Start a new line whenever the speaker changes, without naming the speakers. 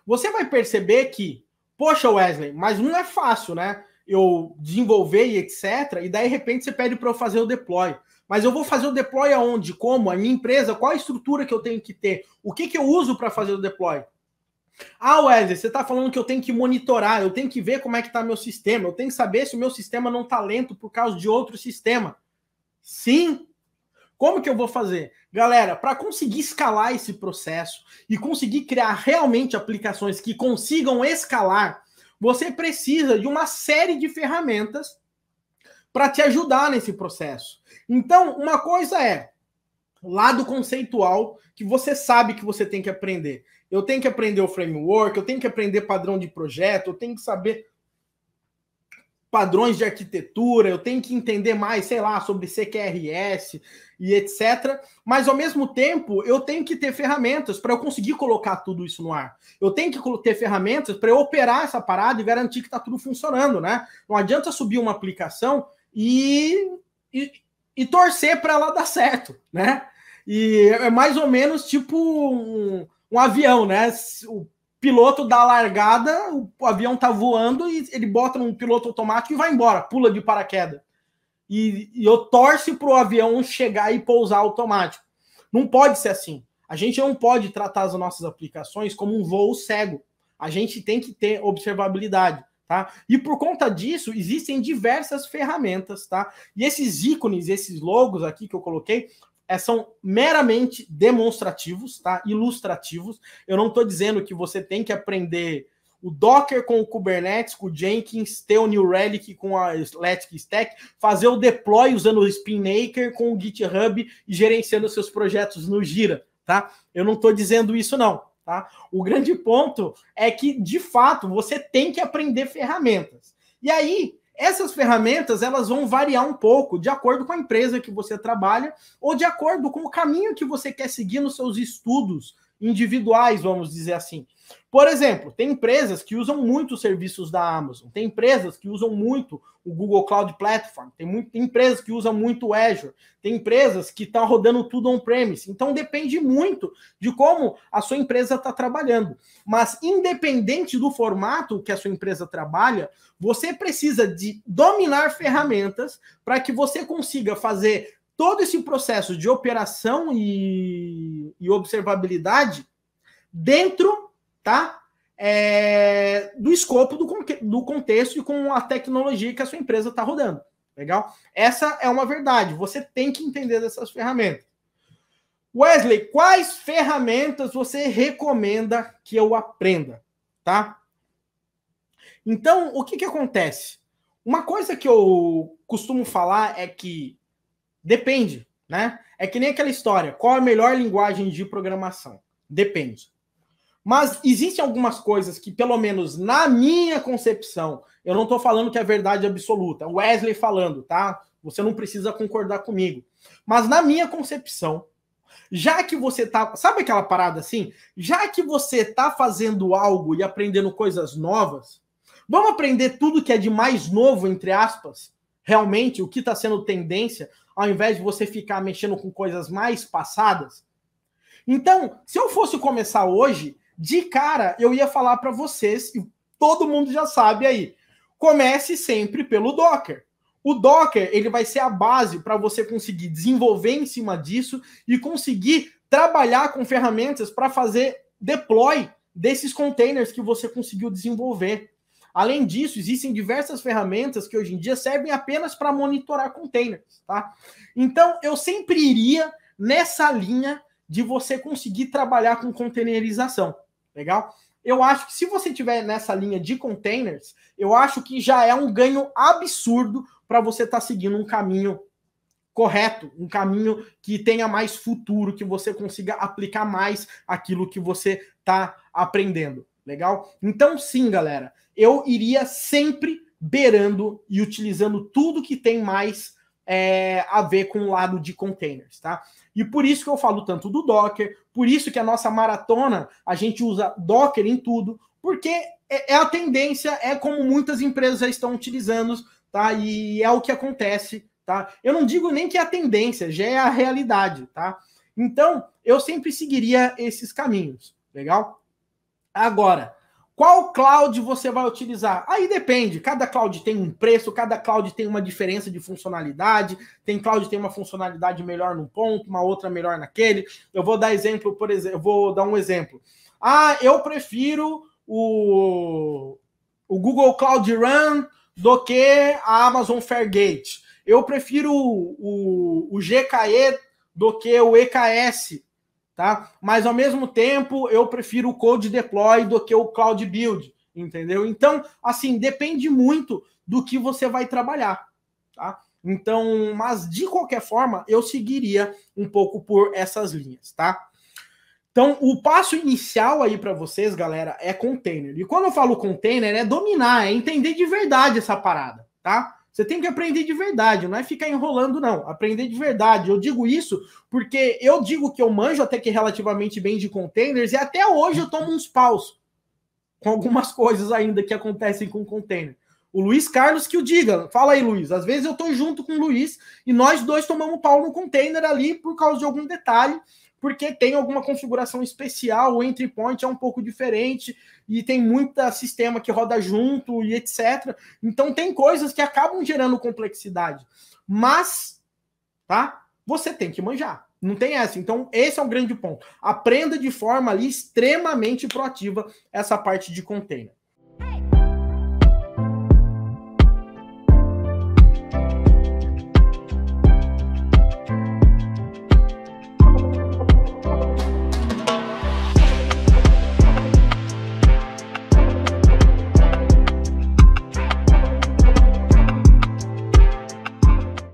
você vai perceber que, poxa, Wesley, mas não é fácil, né? Eu desenvolver e etc. E daí, de repente, você pede para eu fazer o deploy. Mas eu vou fazer o deploy aonde? Como? A minha empresa? Qual a estrutura que eu tenho que ter? O que eu uso para fazer o deploy? Ah, Wesley, você está falando que eu tenho que monitorar, eu tenho que ver como é que está meu sistema, eu tenho que saber se o meu sistema não está lento por causa de outro sistema. Sim. Como que eu vou fazer? Galera, para conseguir escalar esse processo e conseguir criar realmente aplicações que consigam escalar, você precisa de uma série de ferramentas para te ajudar nesse processo. Então, uma coisa é o lado conceitual, que você sabe que você tem que aprender. Eu tenho que aprender o framework, eu tenho que aprender padrão de projeto, eu tenho que saber padrões de arquitetura, eu tenho que entender mais, sei lá, sobre CQRS e etc. Mas, ao mesmo tempo, eu tenho que ter ferramentas para eu conseguir colocar tudo isso no ar. Eu tenho que ter ferramentas para eu operar essa parada e garantir que está tudo funcionando, né? Não adianta subir uma aplicação e torcer para ela dar certo, né? E é mais ou menos tipo um avião, né? O piloto dá a largada, o avião tá voando e ele bota num piloto automático e vai embora, pula de paraquedas. E eu torço para o avião chegar e pousar automático. Não pode ser assim. A gente não pode tratar as nossas aplicações como um voo cego. A gente tem que ter observabilidade, tá? E por conta disso, existem diversas ferramentas, tá? E esses ícones, esses logos aqui que eu coloquei, são meramente demonstrativos, tá? Ilustrativos. Eu não estou dizendo que você tem que aprender o Docker com o Kubernetes, com o Jenkins, ter o New Relic com a Elastic Stack, fazer o deploy usando o Spinnaker com o GitHub e gerenciando seus projetos no Gira, tá? Eu não estou dizendo isso, não, tá? O grande ponto é que, de fato, você tem que aprender ferramentas. E aí, essas ferramentas, elas vão variar um pouco de acordo com a empresa que você trabalha ou de acordo com o caminho que você quer seguir nos seus estudos individuais, vamos dizer assim. Por exemplo, tem empresas que usam muito os serviços da Amazon, tem empresas que usam muito o Google Cloud Platform, tem empresas que usam muito o Azure, tem empresas que estão rodando tudo on-premise. Então, depende muito de como a sua empresa está trabalhando. Mas, independente do formato que a sua empresa trabalha, você precisa de dominar ferramentas para que você consiga fazer todo esse processo de operação e observabilidade dentro, tá? Do escopo do contexto e com a tecnologia que a sua empresa está rodando. Legal? Essa é uma verdade. Você tem que entender dessas ferramentas. Wesley, quais ferramentas você recomenda que eu aprenda? Tá? Então, o que acontece? Uma coisa que eu costumo falar é que depende, né? É que nem aquela história, qual a melhor linguagem de programação? Depende. Mas existem algumas coisas que, pelo menos na minha concepção, eu não estou falando que é verdade absoluta. Wesley falando, tá? Você não precisa concordar comigo. Mas na minha concepção, já que você tá... Sabe aquela parada assim? Já que você tá fazendo algo e aprendendo coisas novas, vamos aprender tudo que é de mais novo, entre aspas, realmente, o que está sendo tendência, ao invés de você ficar mexendo com coisas mais passadas? Então, se eu fosse começar hoje, de cara, eu ia falar para vocês, e todo mundo já sabe aí, comece sempre pelo Docker. O Docker, ele vai ser a base para você conseguir desenvolver em cima disso e conseguir trabalhar com ferramentas para fazer deploy desses containers que você conseguiu desenvolver. Além disso, existem diversas ferramentas que hoje em dia servem apenas para monitorar containers, tá? Então, eu sempre iria nessa linha de você conseguir trabalhar com containerização, legal? Eu acho que se você tiver nessa linha de containers, eu acho que já é um ganho absurdo para você estar seguindo um caminho correto, um caminho que tenha mais futuro, que você consiga aplicar mais aquilo que você está aprendendo, legal? Então, sim, galera, eu iria sempre beirando e utilizando tudo que tem mais a ver com o lado de containers, tá? E por isso que eu falo tanto do Docker, por isso que a nossa maratona, a gente usa Docker em tudo, porque é a tendência, é como muitas empresas já estão utilizando, tá? E é o que acontece, tá? Eu não digo nem que é a tendência, já é a realidade, tá? Então, eu sempre seguiria esses caminhos, legal? Agora, Qual cloud você vai utilizar? Aí depende, cada cloud tem um preço, cada cloud tem uma diferença de funcionalidade, tem cloud que tem uma funcionalidade melhor num ponto, uma outra melhor naquele. Eu vou dar exemplo, por exemplo, eu vou dar um exemplo. Eu prefiro o Google Cloud Run do que a Amazon Fargate. Eu prefiro o GKE do que o EKS. Tá? Mas ao mesmo tempo eu prefiro o Code Deploy do que o Cloud Build, entendeu? Então, assim, depende muito do que você vai trabalhar, tá? Então, mas de qualquer forma, eu seguiria um pouco por essas linhas, tá? Então, o passo inicial aí para vocês, galera, é container. E quando eu falo container, é dominar, é entender de verdade essa parada, tá? Você tem que aprender de verdade, não é ficar enrolando, não. Aprender de verdade. Eu digo isso porque eu digo que eu manjo até que relativamente bem de containers e até hoje eu tomo uns paus com algumas coisas ainda que acontecem com container. O Luiz Carlos que o diga. Fala aí, Luiz. Às vezes eu tô junto com o Luiz e nós dois tomamos pau no container ali por causa de algum detalhe, porque tem alguma configuração especial, o entry point é um pouco diferente e tem muita sistema que roda junto e etc. Então tem coisas que acabam gerando complexidade. Mas, tá? Você tem que manjar. Não tem essa. Então esse é um grande ponto. Aprenda de forma ali extremamente proativa essa parte de container.